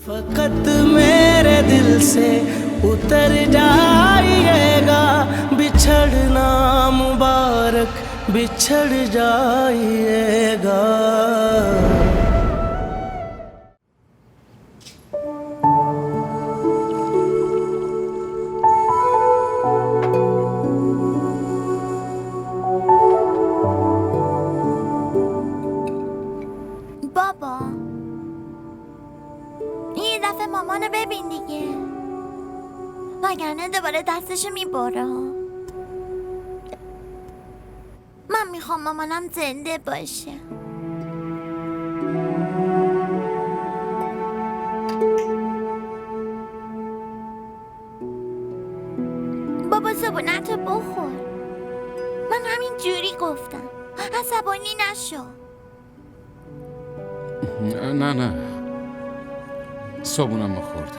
फकत मेरे दिल से उतर जाइएगा बिछड़ना मुबारक बिछड़ जाइएगा بابا یه دفعه مامانو ببین دیگه وگرنه دوباره دستشو میباره. من میخوام مامانم زنده باشه. بابا صبونتو بخور. من همین جوری گفتم، عصبانی نشو. نه صابونم رو خوردم.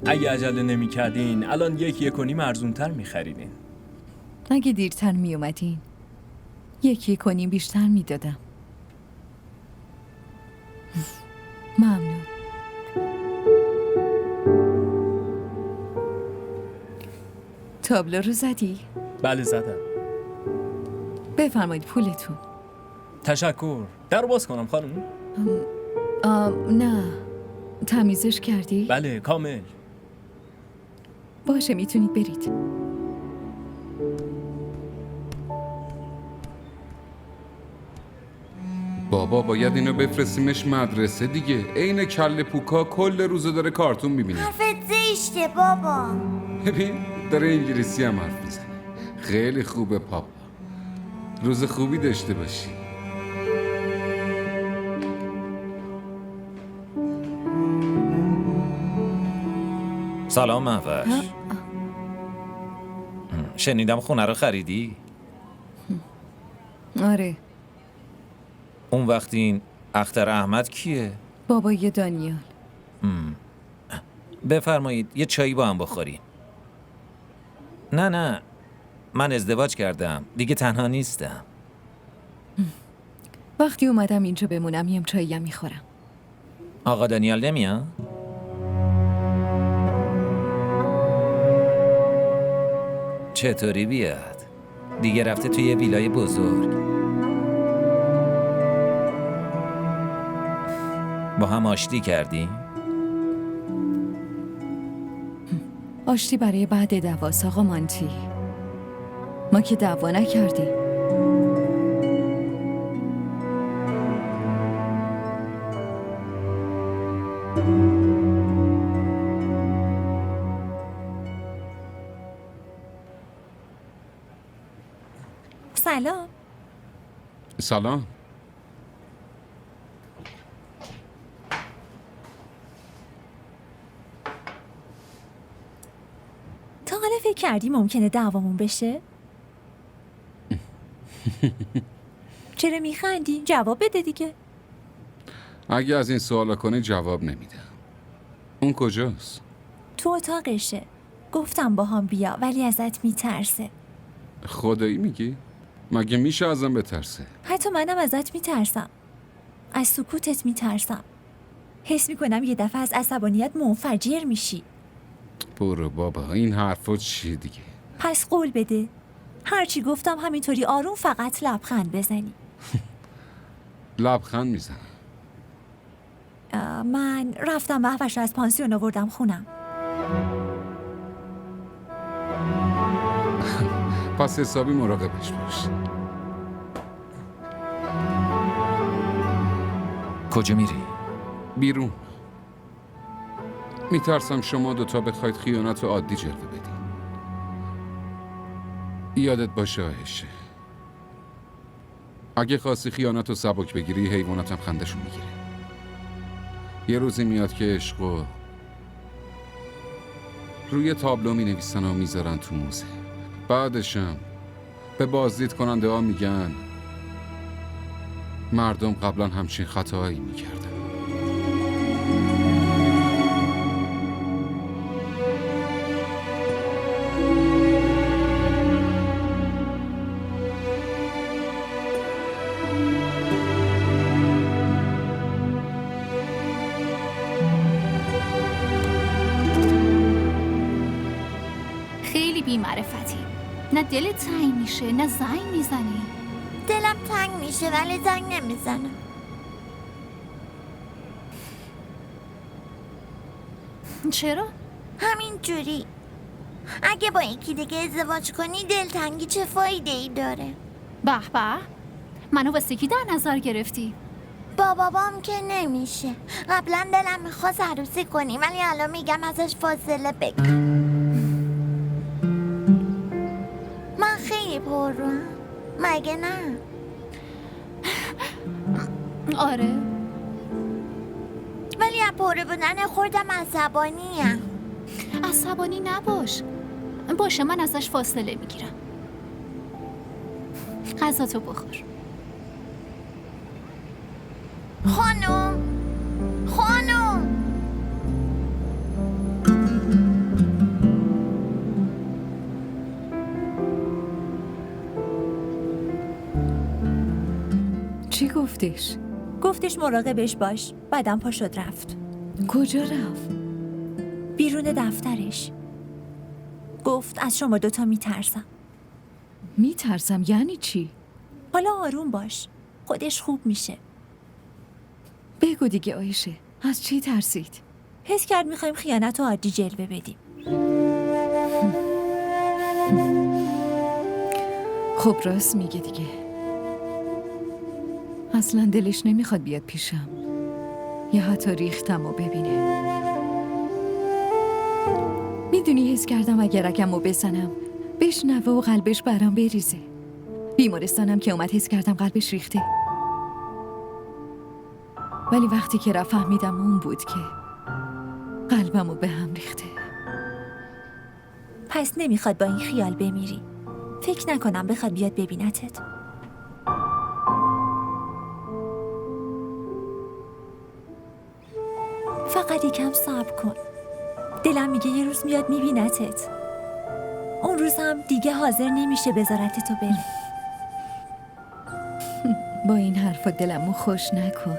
اگه عجله نمی کردین الان 1.5 ارزونتر می خریدین. اگه دیرتر می اومدین 1.5 بیشتر می دادم. ممنون. تابلو رو زدی؟ بله زدم. بفرمایید پولتون. تشکر. در رو باز کنم خانم؟ نه تمیزش کردی؟ بله کامل. باشه میتونید برید. بابا باید اینو بفرستیمش مدرسه دیگه. عین کله پوکا کل روزو داره کارتون میبینه. حرفت زشته بابا. ببین داره انگلیسی هم حرف میزنه. خیلی خوبه پاپا. روز خوبی داشته باشی. سلام مهوش. شنیدم خونه رو خریدی؟ آره. اون وقت این اختر احمد کیه؟ بابای دانیال. بفرمایید یه چایی با هم بخوریم. نه من ازدواج کردم دیگه تنها نیستم. وقتی اومدم اینجا بمونم یم چاییم میخورم. آقا دانیال نمیاد؟ چطوری بیاد؟ دیگه رفته توی یه ویلای بزرگ. با هم آشتی کردی؟ آشتی برای بعد دعواست آقا مانتی. ما که دعوا نکردیم. سلام. سلام. تا حالا فکر کردی ممکنه دعوامون بشه؟ چرا میخندی؟ جواب بده دیگه. اگه از این سوالا کنی جواب نمیدم. اون کجاست؟ تو اتاقشه. گفتم با هم بیا ولی ازت میترسه. خدایی میگی؟ مگه میشه ازم بترسه؟ حتی منم ازت میترسم. از سکوتت میترسم. حس میکنم یه دفعه از عصبانیت منفجر میشی. برو بابا این حرفا چیه دیگه؟ پس قول بده هرچی گفتم همینطوری آروم فقط لبخند بزنی. لبخند میزنم. من رفتم مهوش رو از پانسیون آوردم خونم. پس حسابی مراقبش باش. کجا میری؟ بیرون. میترسم شما دوتا بخواید خیانت رو عادی جلوه بدید. یادت باشه آهشه. اگه خواستی خیانت رو سبک بگیری حیوانات هم خندشون میگیره. یه روزی میاد که عشقو روی تابلو می نویسن و میذارن تو موزه. بعدشم به بازدید کننده ها میگن مردم قبلا همچین خطاهایی میکردن. خیلی بی‌معرفتی. نه دلت تنگ میشه نه زنگ میزنی. دلم تنگ میشه ولی زنگ نمیزنم. چرا؟ همین جوری. اگه با یکی دیگه ازدواج کنی دلتنگی چه فایده ای داره؟ به به، منو واسه کی در نظر گرفتی؟ با بابام که نمیشه. قبلا دلم میخواست عروسی کنی ولی الان میگم ازش فاصله بگیر. من خیلی پرروم مگه نه؟ آره. ولی از پره بودن خوردم عصبانیم. عصبانی نباش. باشه، من ازش فاصله میگیرم. غذاتو بخور. خانم چی گفتش؟ گفتش مراقبش باش. بعدم پا شد رفت. کجا رفت؟ بیرون دفترش. گفت از شما دوتا میترسم. میترسم یعنی چی؟ حالا آروم باش. خودش خوب میشه. بگو دیگه آیشه، از چی ترسید؟ حس کرد میخوایم خیانت و عادی جلوه بدیم. خب راست میگه دیگه. اصلا دلش نمیخواد بیاد پیشم یا حتی ریختم و ببینه. میدونی حس کردم اگر رگمو بزنم بشنوه و قلبش برام بریزه. بیمارستانم که اومد حس کردم قلبش ریخته. ولی وقتی که رفت فهمیدم اون بود که قلبمو به هم ریخته. پس نمیخواد با این خیال بمیری. فکر نکنم بخواد بیاد ببینتت. فقط یکم صبر کن. دلم میگه یه روز میاد میبینتت. اون روز هم دیگه حاضر نمیشه بذارتتو بره. با این حرفا دلمو خوش نکن.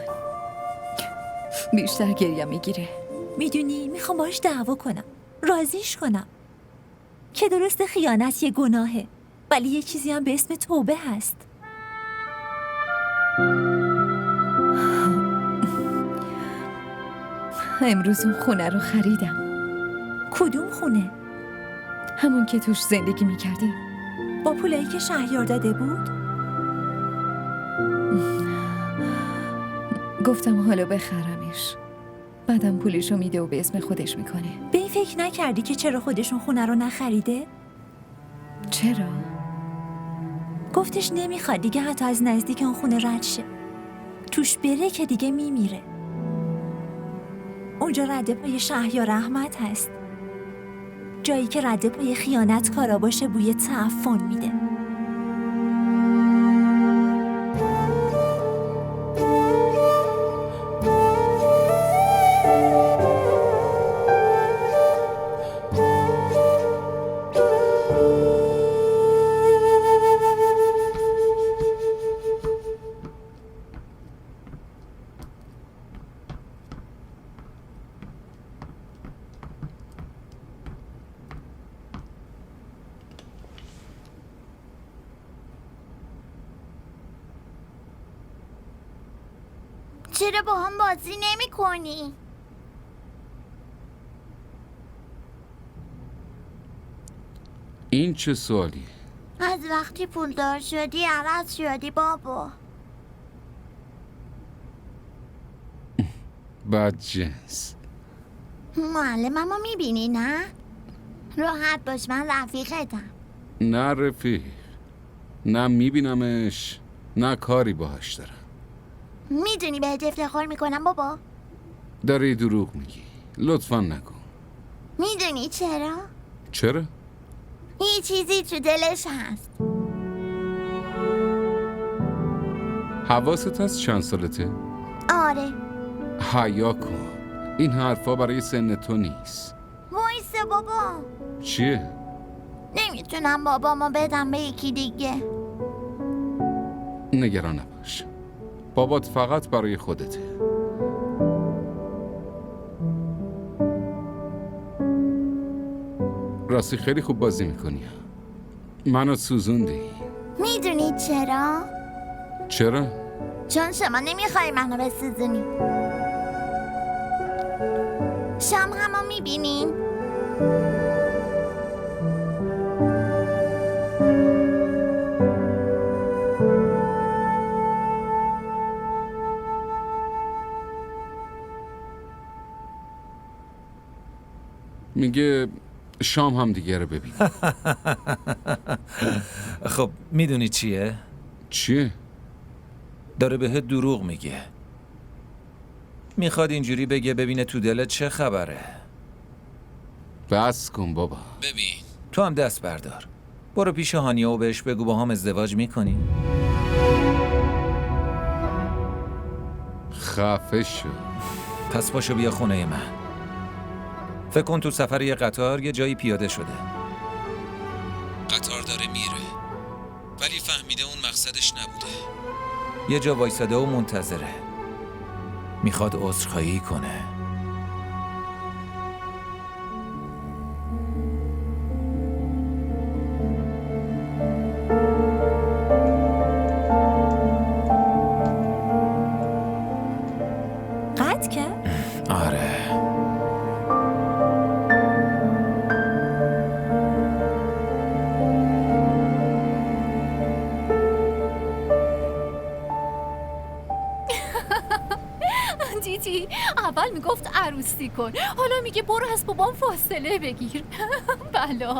بیشتر گریه میگیره. میدونی میخوام باش دعوا کنم. راضیش کنم که درست خیانت یه گناهه، ولی یه چیزی هم به اسم توبه هست. امروز اون خونه رو خریدم. کدوم خونه؟ همون که توش زندگی میکردی. با پولایی که شهریار داده بود؟ گفتم حالا بخرمش. بعدم پولشو میده و به اسم خودش میکنه. به این فکر نکردی که چرا خودشون خونه رو نخریده؟ چرا؟ گفتش نمیخواد دیگه حتی از نزدیک اون خونه رد شه. توش بره که دیگه میمیره. اونجا رده پای شهریار احمد هست. جایی که رده پای خیانت کارا باشه بوی تعفن میده. چرا با هم بازی نمی کنی؟ این چه سوالی؟ از وقتی پولدار شدی عوض شدی بابا. بدجنس. معلممو میبینی نه؟ راحت باش، من رفیقتم. نه رفیق، نه میبینمش نه کاری باهاش دارم. میدونی بهت افتخار میکنم بابا. داری دروغ میگی. لطفا نکن. میدونی چرا؟ چرا؟ یه چیزی تو دلش هست. حواست هست چند سالته؟ آره. حیا کن. این حرفا برای سن تو نیست. وایسه بابا. چیه؟ نمیتونم بابامو بدم به یکی دیگه. نگران نباش. بابات فقط برای خودته. راستی خیلی خوب بازی میکنی. منو سوزوندی. میدونی چرا؟ چرا؟ چون شما نمیخوای منو بسوزونی. شام همو میبینین؟ میگه شام هم دیگه رو ببین. خب میدونی چیه؟ چیه؟ داره بهت دروغ میگه. میخواد اینجوری بگه ببینه تو دلت چه خبره. بس کن بابا. ببین تو هم دست بردار. برو پیش هانیه و بهش بگو با هم ازدواج میکنی. خفه شو. پس پاشو بیا خونه من. فکر کن تو سفر یه قطار یه جایی پیاده شده. قطار داره میره ولی فهمیده اون مقصدش نبوده. یه جا وایساده و منتظره. میخواد عذرخواهی کنه. قطع کرد؟ آره. دیدی؟ اول میگفت عروسی کن، حالا میگه برو از بابام فاصله بگیر. بلا.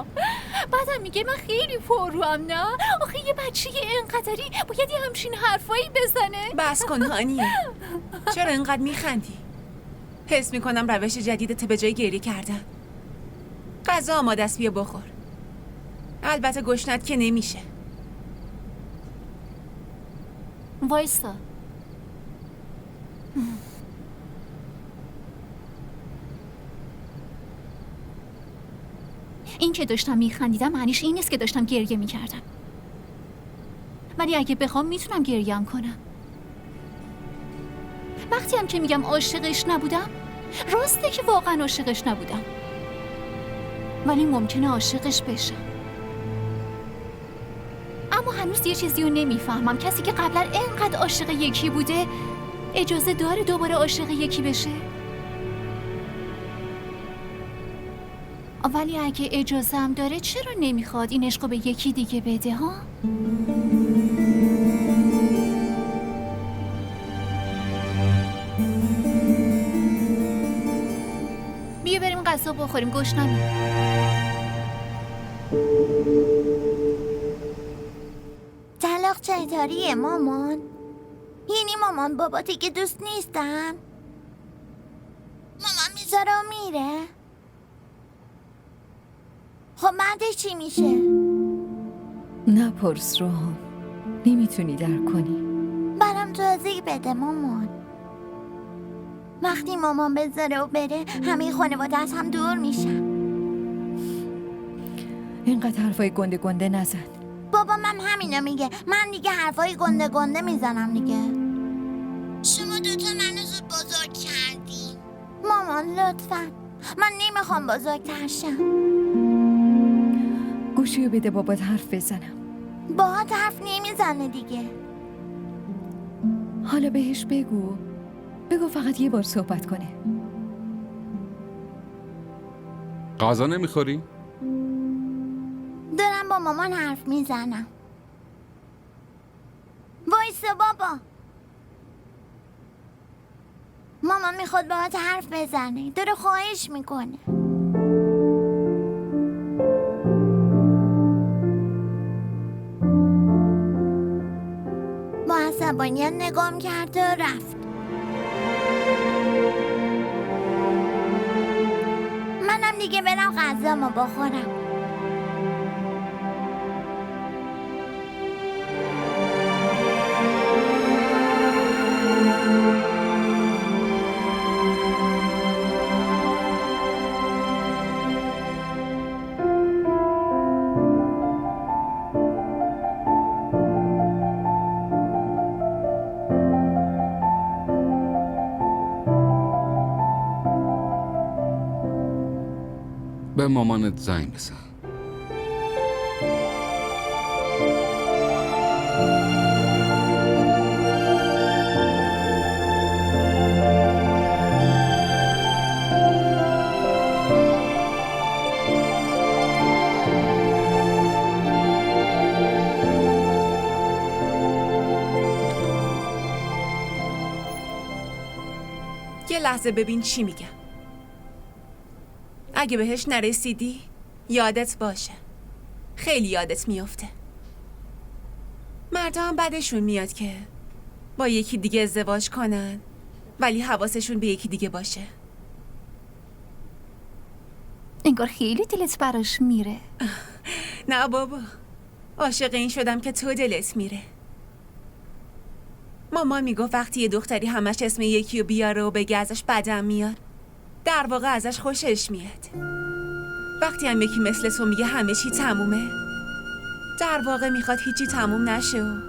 بعدم میگه من خیلی پرروام. نه آخه یه بچه اینقدری باید یه همچین حرفایی بزنه؟ بس کن هانیه. چرا اینقدر میخندی؟ حس میکنم روش جدیدت به جای گریه کردن. غذا آماده است، بیا بخور. البته گشنت که نمیشه. وایسا. این که داشتم میخندیدم معنیش این نیست که داشتم گریه میکردم. ولی اگه بخوام میتونم گریه‌ام کنم. وقتی هم که میگم عاشقش نبودم، راسته که واقعا عاشقش نبودم، ولی ممکنه عاشقش بشم. اما هنوز یه چیزی رو نمیفهمم. کسی که قبلا اینقدر عاشق یکی بوده اجازه داره دوباره عاشق یکی بشه؟ ولی اگه اجازه هم داره چرا نمیخواد این عشقو به یکی دیگه بده ها؟ بیا بریم غذا بخوریم، گشنمیم. طلاق چطوریه مامان؟ یعنی مامان بابا دیگه دوست نیستن؟ مامان میذاره و میره؟ خب بعدش چی میشه؟ نپرس روحان، نمیتونی درک کنی. برام توضیح بده مامان. وقتی مامان بذاره و بره همه خانواده از هم دور میشن. اینقدر حرفای گنده گنده نزن. بابا من همینو میگه. من دیگه حرفای گنده گنده میزنم دیگه. شما دوتا منو زود بزرگ کردی. مامان لطفا، من نمیخوام بزرگتر شم. گوشیو بده بابات حرف بزنم. باهات حرف نمیزنه دیگه. حالا بهش بگو فقط یه بار صحبت کنه. غذا نمیخوری؟ دارم با مامان حرف میزنم. وایسا بابا. مامان میخواد باهات حرف بزنه. داره خواهش میکنه. با عصبانیت نگام کرد و رفت. من دیگه برم غذامو بخورم. به مامانت زنگ بزن. یه لحظه ببین چی میگم. اگه بهش نرسیدی یادت باشه، خیلی یادت میفته. مردا هم بعدشون میاد که با یکی دیگه ازدواج کنن ولی حواسشون به یکی دیگه باشه. انگار خیلی دلت براش میره. نه بابا، عاشق این شدم که تو دلت میره. مامان میگفت وقتی یه دختری همش اسم یکی رو بیاره و بگه ازش بدم میاد، در واقع ازش خوشش میاد. وقتی هم یکی مثل تو میگه همه چی تمومه، در واقع میخواد هیچی تموم نشه و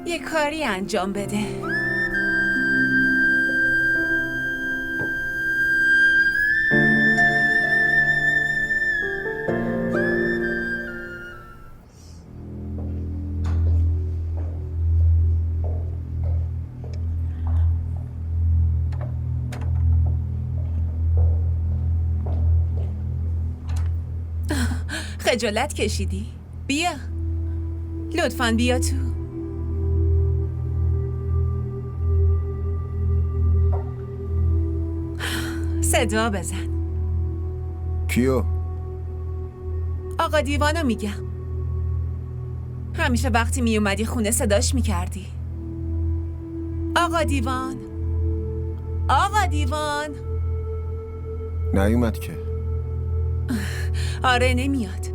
یه کاری انجام بده. خجالت کشیدی؟ بیا، لطفاً بیا تو. صدا بزن. کیو؟ آقا دیوانو میگم. همیشه وقتی میومدی خونه صداش میکردی. آقا دیوان، آقا دیوان. نیومد که. آره نمیاد.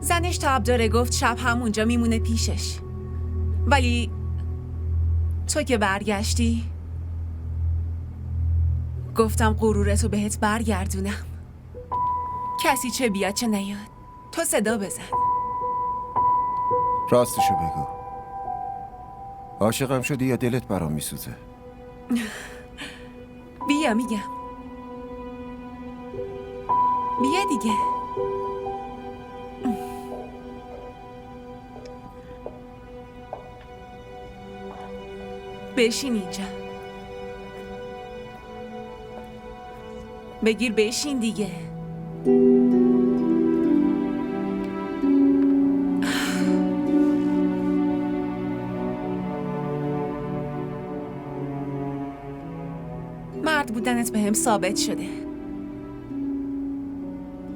زنش تاب داره، گفت شب همونجا میمونه پیشش. ولی تو که برگشتی گفتم غرورتو بهت برگردونم. کسی چه بیاد چه نیاد، تو صدا بزن. راستشو بگو، عاشقم شدی یا دلت برام میسوزه؟ بیا میگم، بیا دیگه. بشین اینجا. بگیر بشین دیگه. مرد بودنت بهم ثابت شده.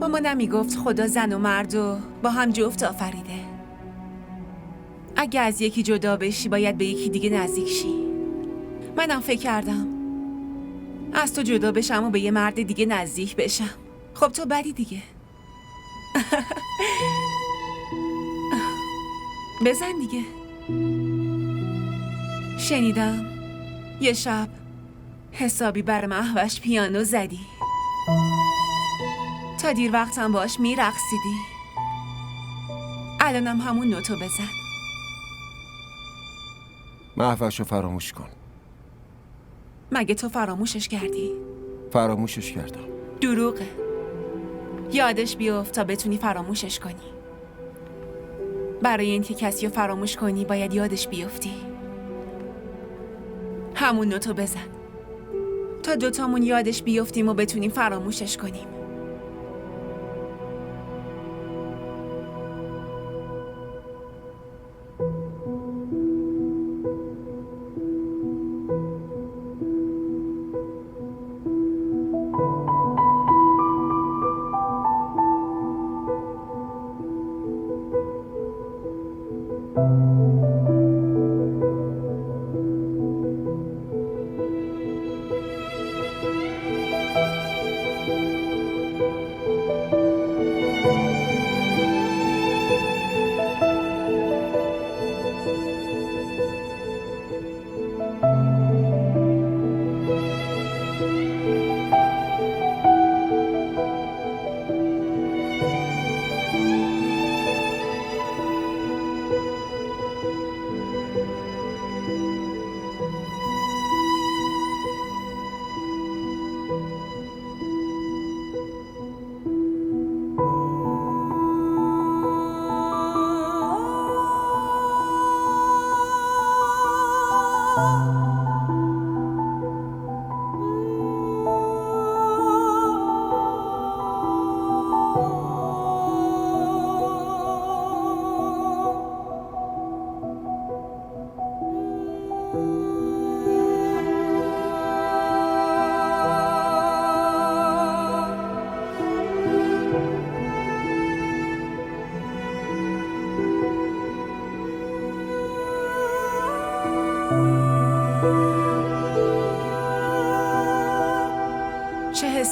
مامانم میگفت خدا زن و مرد و با هم جفت آفریده. اگه از یکی جدا بشی باید به یکی دیگه نزدیک شی. منم فکر کردم از تو جدا بشم و به یه مرد دیگه نزدیک بشم. خب تو بدی دیگه. بزن دیگه. شنیدم یه شب حسابی بر مهوش پیانو زدی، تا دیر وقتم باش میرقصیدی. الانم همون نوتو بزن. مهوشو فراموش کن. مگه تو فراموشش کردی؟ فراموشش کردم. دروغه. یادش بیفت تا بتونی فراموشش کنی. برای اینکه کسی رو فراموش کنی باید یادش بیفتی. همون نوتو بزن تا دوتامون یادش بیفتیم و بتونیم فراموشش کنیم.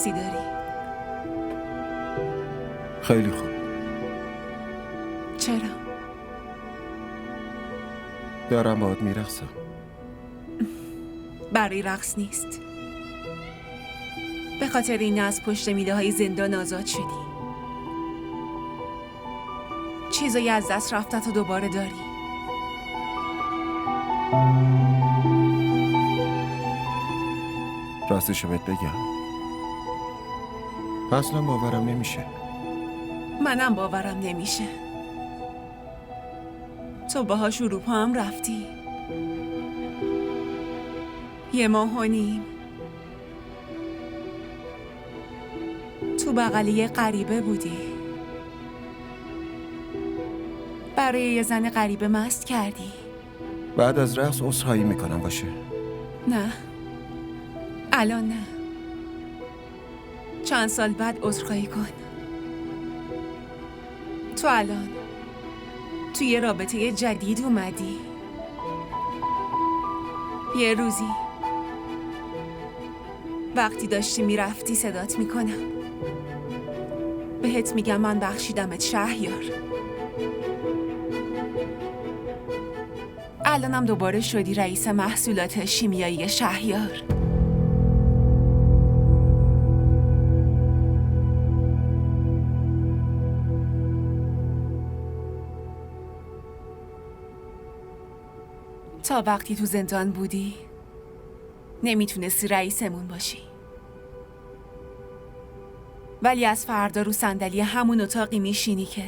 حسی داری. خیلی خوب. چرا؟ دارم باهات میرقصم. برای رقص نیست. به خاطر این از پشت میله های زندان آزاد شدی. چیزایی از دست رفتت و دوباره داری. راستشو بهت بگم، اصلا باورم نمیشه. منم باورم نمیشه. تو باهاش اروپا هم رفتی. 1.5 ماه تو بغل یه غریبه بودی. برای یه زن غریبه مست کردی. بعد از رقص عذرخواهی میکنم باشه؟ نه، الان نه. چند سال بعد عذرخواهی کن. تو الان تو یه رابطه جدید اومدی. یه روزی وقتی داشتی میرفتی صدات میکنم، بهت میگم من بخشیدمت شهریار. الانم دوباره شدی رئیس محصولات شیمیایی شهریار. تا وقتی تو زندان بودی نمیتونستی رئیسمون باشی، ولی از فردا رو صندلی همون اتاقی میشینی که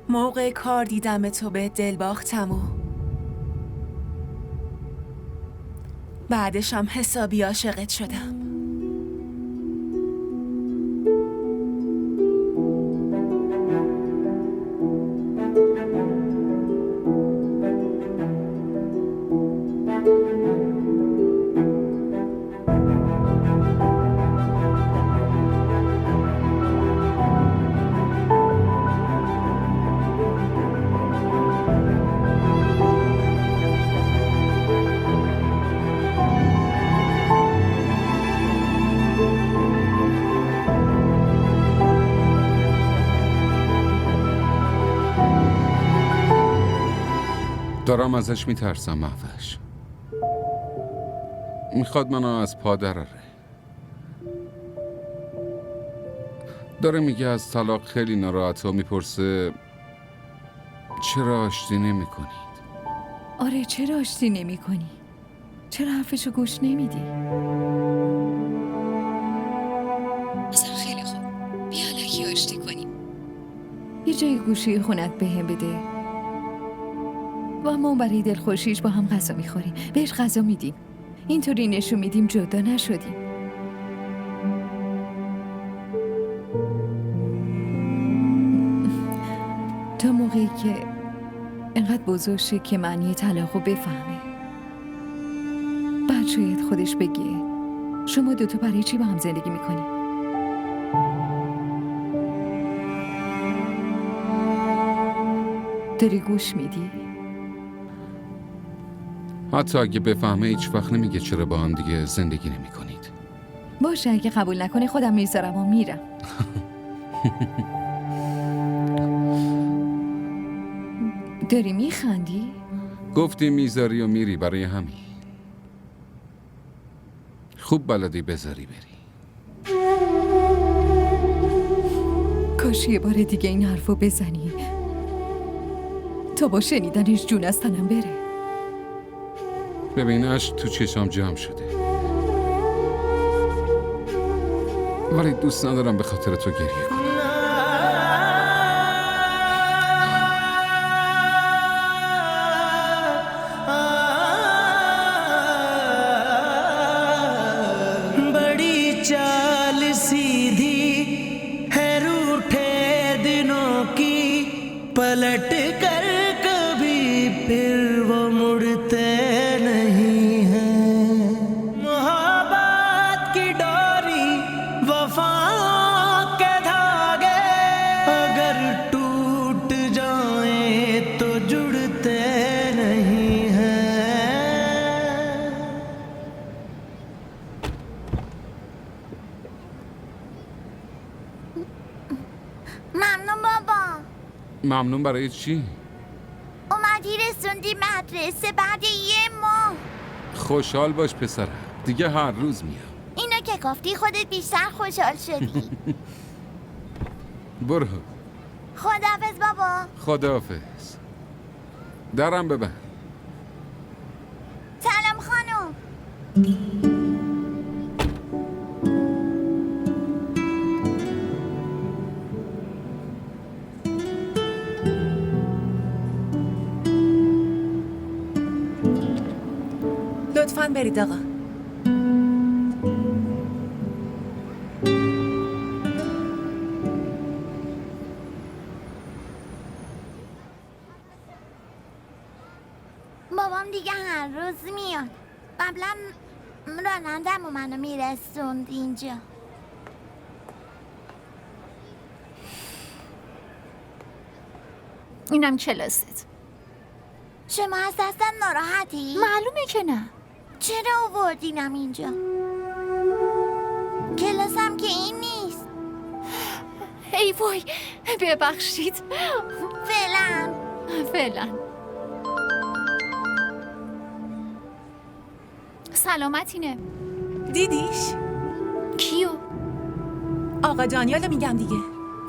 موقع کار دیدم تو به دل باختم و بعدش هم حسابی عاشقت شدم. دارم ازش میترسم مهوش. میخواد منو از پا دراره. داره میگه از طلاق خیلی ناراحته و میپرسه چرا آشتی نمی کنید؟ آره چرا آشتی نمی کنی؟ چرا حرفشو گوش نمیدی؟ اصلا خیلی خوب، بیا الکی آشتی کنیم. یه جای گوشه خونت بهم بده و ما برای دلخوشیش با هم غذا میخوریم، بهش غذا میدیم، اینطوری نشون میدیم جدا نشدیم. تا موقعی که انقدر بزرگ شه که معنی طلاقو بفهمه، بعد شاید خودش بگه شما دوتا برای چی با هم زندگی میکنی؟ داری گوش میدی؟ حتی اگه بفهمه هیچ وقت نمیگه چرا با هم دیگه زندگی نمی کنید. باشه اگه قبول نکنه خودم میذارم و میرم. داری میخندی؟ گفتی میذاری و میری، برای همین. خوب بلدی بذاری بری. کاش یه بار دیگه این حرفو بزنی تا با شنیدنش جون از تنم بره. ببین اشک تو چشام جمع شده، ولی دوست ندارم به خاطر تو گریه کنم. बड़ी चाल सीधी है रूठे दिनों की, पलट कर कभी फिर वो मुड़ते नहीं हैं। मोहब्बत की डोरी वफा के धागे अगर टूट जाए तो जुड़ते नहीं हैं। بابا. ممنون برای چی؟ اومدی رسوندی مدرسه بعد یه ماه. خوشحال باش پسرم، دیگه هر روز میام. اینو که گفتی خودت بیشتر خوشحال شدی. برو. خداحافظ بابا. خداحافظ. درم ببند. سلام خانم. لطفاً برید آقا. بابام دیگه هر روز میاد. قبلا رانندم و منو میرسوند اینجا. اینم کلاست. شما از دستم ناراحتی؟ معلومه که نه. چرا آوردینم اینجا؟ کلاسم که این نیست. ای وای، ببخشید. فعلا. سلامتینه. دیدیش؟ کیو؟ آقا دانیالو میگم دیگه.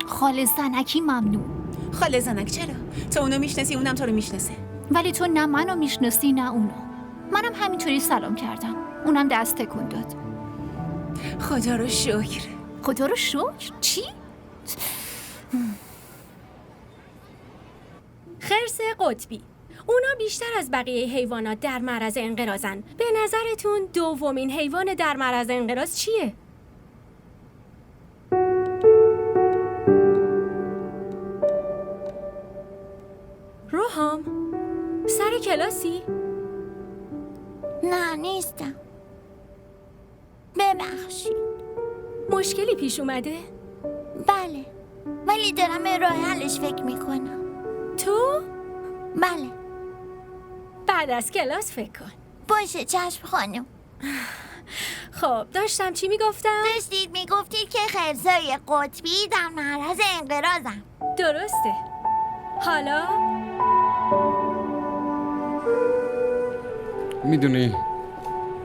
خاله زنکی ممنون. خاله زنک چرا؟ تو اونو میشناسی، اونم تو رو میشناسه. ولی تو نه منو میشناسی نه اونو. منم همینطوری سلام کردم. اونم دست تکون داد. خدا رو شکر. خدا رو شکر؟ چی؟ خرس قطبی. اونا بیشتر از بقیه حیوانات در معرض انقراضن. به نظرتون دومین حیوان در معرض انقراض چیه؟ روحام، سر کلاسی؟ نه نیستم. ببخشید. مشکلی پیش اومده؟ بله، ولی دارم به راه حلش فکر میکنم. تو؟ بله. بعد از کلاس فکر کن. باشه چشم خانم. خب داشتم چی میگفتم؟ داشتید میگفتید که خرسای قطبی در معرض انقراضن. درسته. حالا؟ میدونی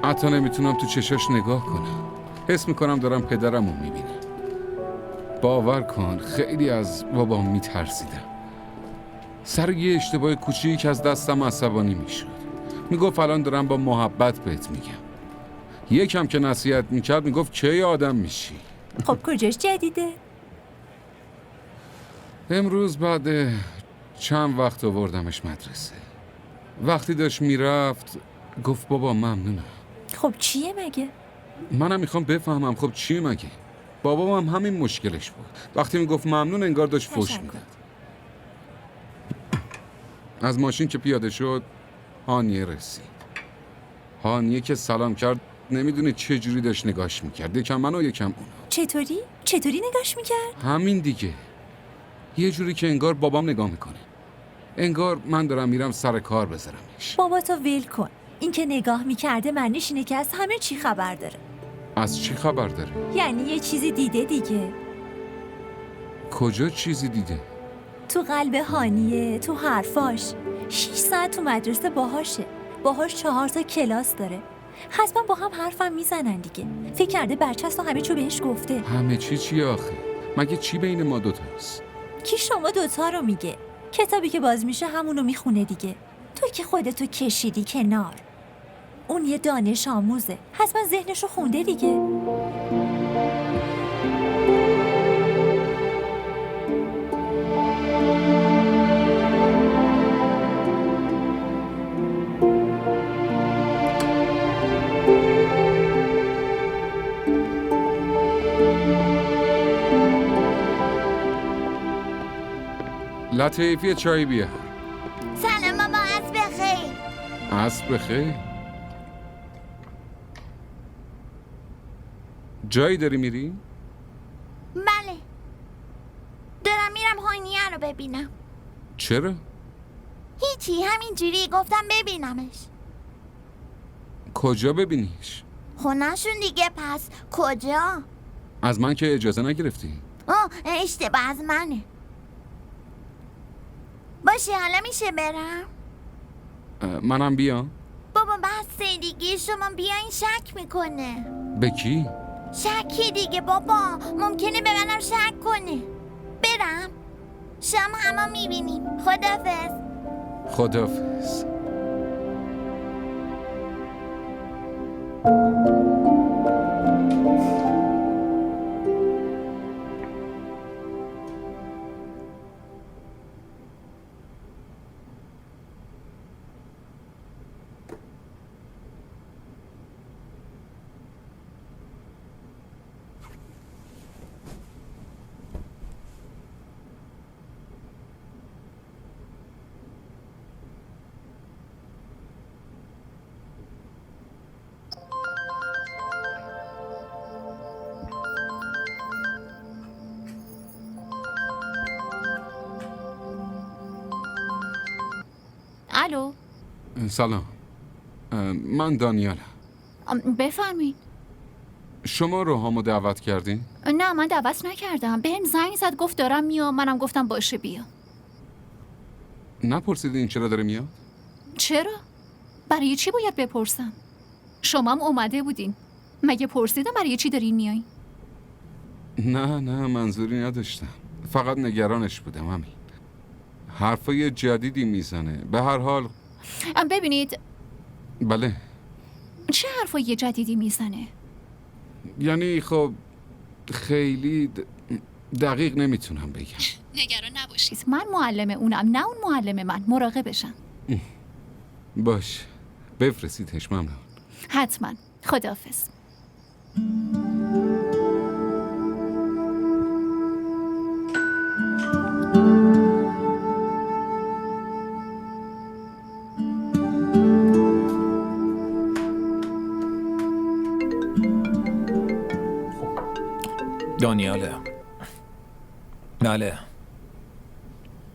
حتی نمیتونم تو چشاش نگاه کنم. حس میکنم دارم پدرمو میبینم. باور کن خیلی از بابام میترسیدم. سر یه اشتباه کوچیک از دستم عصبانی میشد. میگفت الان دارم با محبت بهت میگم. یکم که نصیحت میکرد میگفت کی آدم میشی. خب کجاش جدیده؟ امروز بعد چند وقت آوردمش مدرسه. وقتی داشت میرفت گفت بابا ممنونم. خب چیه مگه؟ منم میخوام بفهمم خب چیه مگه. بابام هم همین مشکلش بود. وقتی میگفت ممنون انگار داشت فحش میداد. از ماشین که پیاده شد هانیه رسید. هانیه که سلام کرد نمیدونه چه جوری داشت نگاش میکرد. یکم من و یکم اون. چطوری نگاش میکرد؟ همین دیگه. یه جوری که انگار بابام نگاه میکنه. انگار من دارم میرم سر کار بذارمش. بابا تو ول کن. این که نگاه میکرده معنیش اینه که از همه چی خبر داره. از چی خبر داره؟ یعنی یه چیزی دیده دیگه. کجا چیزی دیده؟ تو قلب هانیه، تو حرفاش. 6 ساعت تو مدرسه باهاش 4 تا کلاس داره. حتما با هم حرفم میزنن دیگه. فکر کرده برچست و همه چو بهش گفته. همه چی آخه؟ مگه چی بین ما دوتاست؟ کی شما دوتا رو میگه؟ کتابی که باز میشه همونو میخونه دیگه. تو که خودتو کشیدی کنار. اون یه دانش آموزه. حتما ذهنشو خونده دیگه. لطیفی چای بیار. سلام بابا، عصر بخیر. عصر بخیر. جایی داری میری؟ بله، دارم میرم هانیه رو ببینم. چرا؟ هیچی، همینجوری گفتم ببینمش. کجا ببینیش؟ خونه‌شون دیگه. پس کجا؟ از من که اجازه نگرفتی؟ اشتباه از منه. باشه حالا میشه برم؟ منم بیام؟ بابا بس دیگه، شما بیاین شک میکنه. به کی؟ شکی دیگه بابا، ممکنه به منم شک کنه. برم؟ شما همه میبینیم. خداحافظ. خداحافظ. الو. سلام. من دانیالم. بفرمایید. شما روحامو دعوت کردین؟ نه من دعوت نکردم. بهم زنگ زد گفت دارم میام، منم گفتم باشه بیا. نپرسیدین چرا داره میاد؟ چرا؟ برای چی باید بپرسم؟ شما هم اومده بودین. مگه پرسیدم برای چی دارین میایین؟ نه منظوری نداشتم. فقط نگرانش بودم همین. حرفای جدیدی میزنه. به هر حال ببینید. بله. چه حرفای جدیدی میزنه؟ یعنی خب خیلی دقیق نمیتونم بگم. نگران نباشید، من معلم اونم، نه اون معلم من. مراقبشم. باش بفرستیدش. ممنون. حتما. خداحافظ. دانیاله. بله.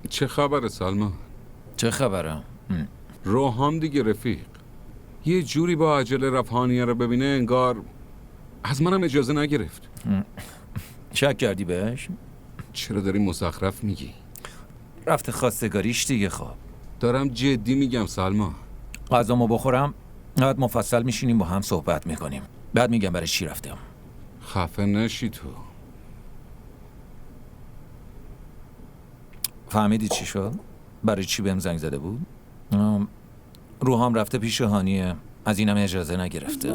چه خبره سلمان؟ چه خبره؟ روحام دیگه رفیق یه جوری با عجله رفت هانیه رو ببینه انگار از منم اجازه نگرفت. شک کردی بهش؟ چرا داری مزخرف میگی؟ رفته خواستگاریش دیگه. خب دارم جدی میگم سلمان. غذامو بخورم بعد مفصل میشینیم با هم صحبت میکنیم، بعد میگم برای چی رفتم. خفه نشی تو. فهمیدی چی شد؟ برای چی بهم زنگ زده بود؟ روحام رفته پیش هانیه، از اینم اجازه نگرفته.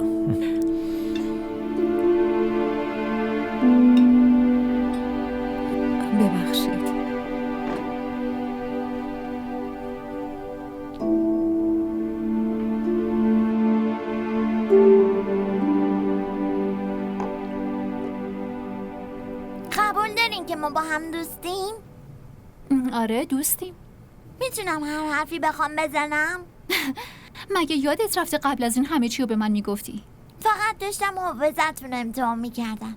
ببخشید. قبول دارین که ما با هم دوستیم؟ آره دوستیم. میتونم هر حرفی بخوام بزنم؟ مگه یادت رفته قبل از این همه چی رو به من میگفتی؟ فقط داشتم حافظتون رو امتحان میکردم.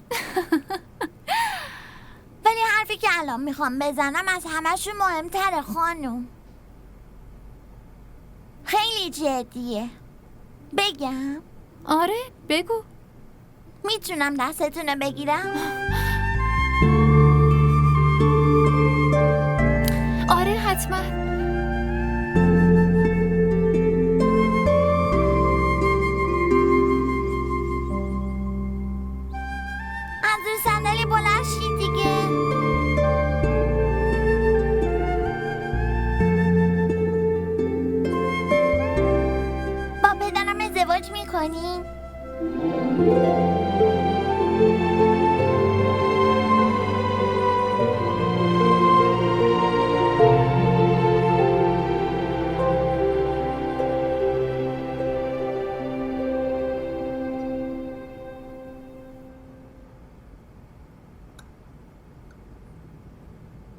ولی حرفی که الان میخوام بزنم از همه‌شون مهمتره خانم. خیلی جدیه. بگم؟ آره بگو. میتونم دستتون رو بگیرم؟ آره حتما. از روی صندلی بلند شید دیگه. با پدرم ازدواج میکنیم؟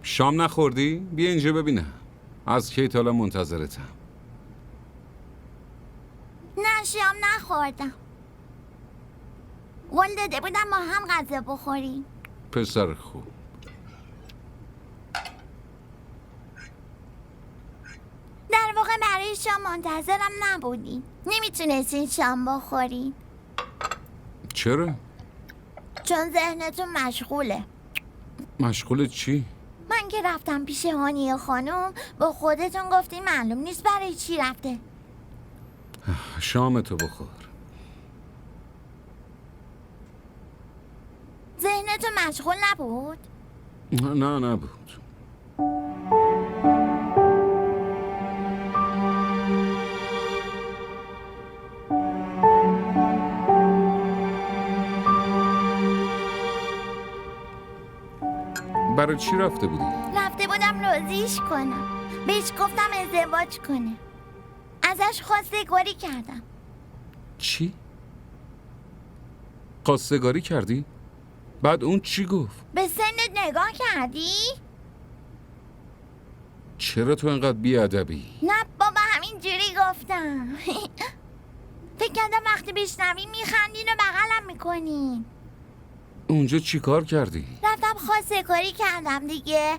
شام نخوردی؟ بیا اینجا ببینم. از کی تا الان منتظرتم. نه شام نخوردم. قول داده بودم با هم غذا بخوریم. پسر خوب. در واقع برای شام منتظرم نبودیم. نمیتونستین شام بخورین. چرا؟ چون ذهنتون مشغوله. مشغول چی؟ من که رفتم پیش هانیه خانم با خودتون گفتین معلوم نیست برای چی رفته. شامتو بخور. ذهنتون مشغول نبود؟ نه نبود. برای چی رفته بودی؟ رفته بودم راضیش کنم. بهش گفتم ازدواج کنه. ازش خواستگاری کردم. چی؟ خواستگاری کردی؟ بعد اون چی گفت؟ به سنت نگاه کردی؟ چرا تو انقدر بیادبی؟ نه بابا همینجوری گفتم. فکر کردم وقتی بشنوی میخندین و بغلم میکنین. اونجا چی کار کردی؟ رفتم خواستگاری کردم دیگه.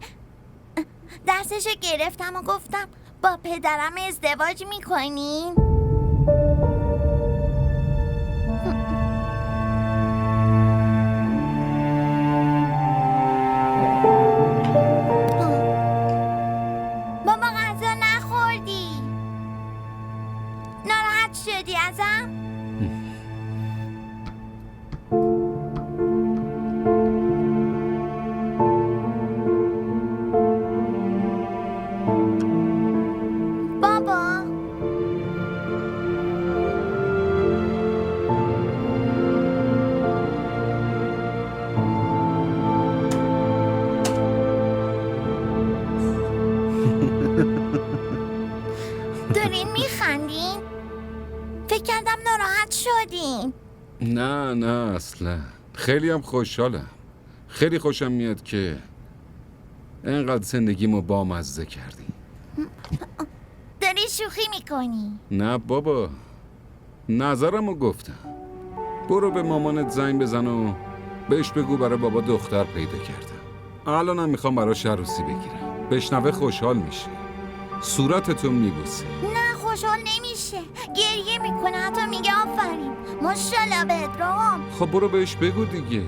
دستشو گرفتم و گفتم با پدرم ازدواج میکنین؟ بابا غذا نخوردی؟ ناراحت شدی ازم؟ بابا دارین میخندین؟ فکر کردم ناراحت شدین. نه اصلا خیلی هم خوشحالم. خیلی خوشم میاد که انقدر زندگیمو بامزه کردی. داری شوخی میکنی؟ نه بابا، نظرمو گفتم. برو به مامانت زنگ بزن و بهش بگو برای بابا دختر پیدا کردم. الانم میخوام براش عروسی بگیرم. بشنوه خوشحال میشه. صورتتو میبوسه. نه خوشحال نمیشه، گریه میکنه، حتی میگه آفرین ماشاءالله بهت رام. خب برو بهش بگو دیگه،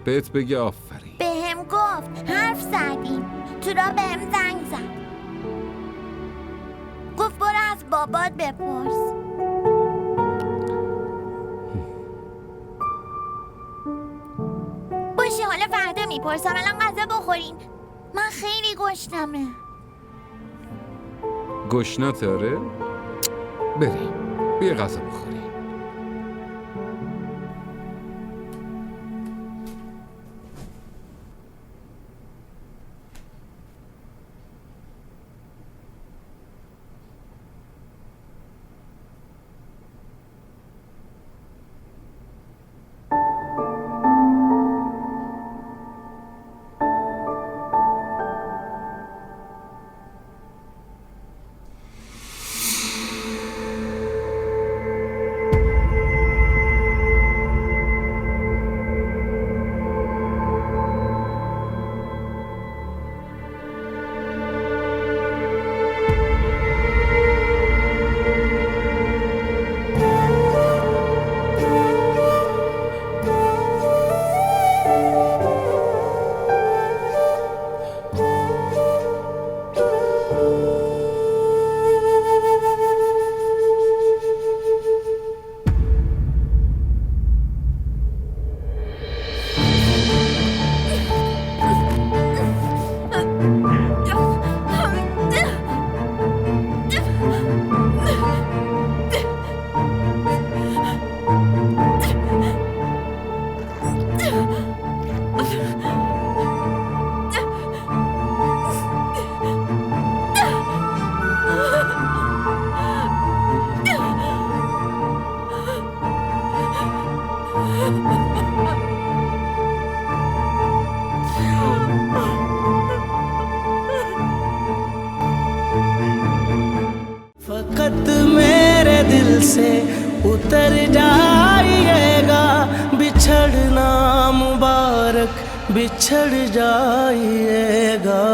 بهت بگه آفرین. بهم گفت، حرف زدیم، تو را بهم زنگ زد، گفت برو از بابات بپرس. باشه حالا فردا میپرسم، الان غذا بخورین، من خیلی گشنمه. گشنته آره؟ بریم بیا غذا بخوریم. फकत मेरे दिल से उतर जाइएगा, बिछड़ना मुबारक बिछड़ जाइएगा।